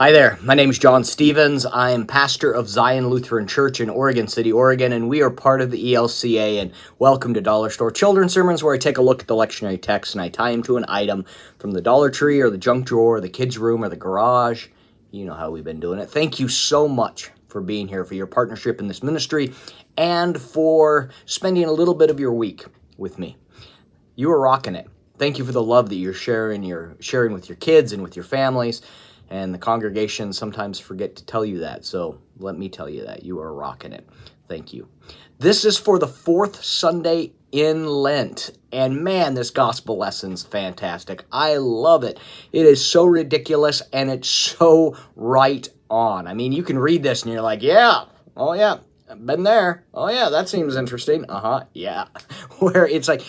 Hi there, my name is John Stevens. I am pastor of Zion Lutheran Church in Oregon City, Oregon, and we are part of the ELCA, and welcome to Dollar Store Children's Sermons, where I take a look at the lectionary text and I tie them to an item from the Dollar Tree or the junk drawer or the kids' room or the garage. You know how we've been doing it. Thank you so much for being here, for your partnership in this ministry, and for spending a little bit of your week with me. You are rocking it. Thank you for the love that you're sharing with your kids and with your families. And the congregation sometimes forget to tell you that. So let me tell you that. You are rocking it. Thank you. This is for the fourth Sunday in Lent. And man, this gospel lesson's fantastic. I love it. It is so ridiculous and it's so right on. I mean, you can read this and you're like, yeah, oh yeah, I've been there. Oh yeah, that seems interesting. Yeah. Where it's like,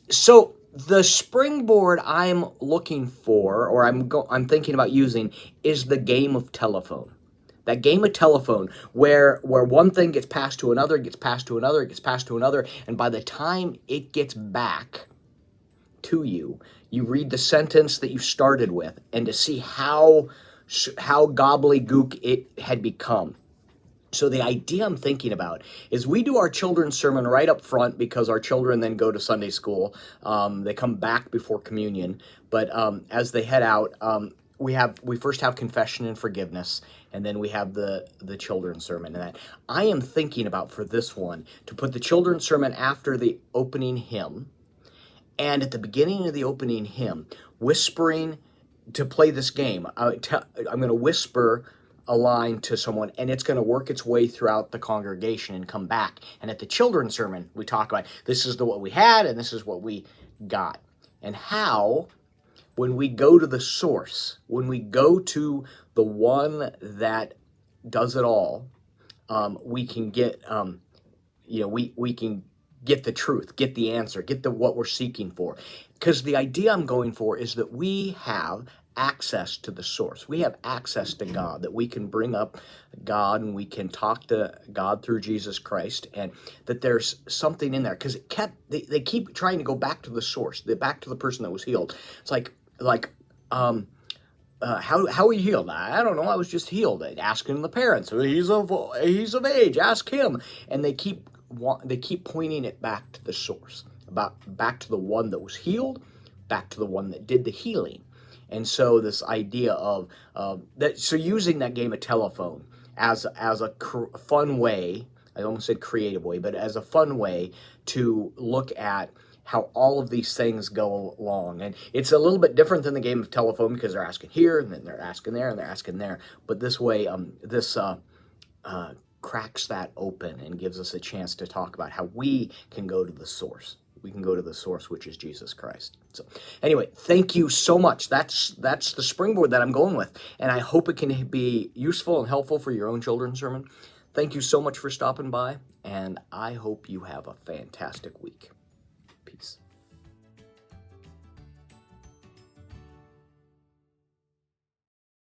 so the springboard I'm looking for, or I'm thinking about using, is the game of telephone. That game of telephone where one thing gets passed to another, gets passed to another, gets passed to another, and by the time it gets back to you, you read the sentence that you started with, and to see how gobbledygook it had become. So the idea I'm thinking about is we do our children's sermon right up front because our children then go to Sunday school. They come back before communion, but as they head out, we first have confession and forgiveness, and then we have the children's sermon. And that I am thinking about for this one to put the children's sermon after the opening hymn, and at the beginning of the opening hymn, whispering to play this game. I'm going to whisper a line to someone, and it's going to work its way throughout the congregation and come back. And at the children's sermon, we talk about this is what we had, and this is what we got. And how, when we go to the source, when we go to the one that does it all, we can get, we can get the truth, get the answer, get what we're seeking for. Because the idea I'm going for is that we have access to the source. We have access to God, that we can bring up God and we can talk to God through Jesus Christ, and that there's something in there. Because they keep trying to go back to the source, back to the person that was healed. It's how are you healed? I don't know. I was just healed. Asking the parents. He's of age. Ask him. And they keep pointing it back to the source, back to the one that was healed, back to the one that did the healing. And so this idea of that, so using that game of telephone as a fun way, I almost said creative way, but as a fun way to look at how all of these things go along. And it's a little bit different than the game of telephone because they're asking here, and then they're asking there, and they're asking there. But this way, this cracks that open and gives us a chance to talk about how we can go to the source. We can go to the source, which is Jesus Christ. So anyway, thank you so much. That's the springboard that I'm going with. And I hope it can be useful and helpful for your own children's sermon. Thank you so much for stopping by, and I hope you have a fantastic week. Peace.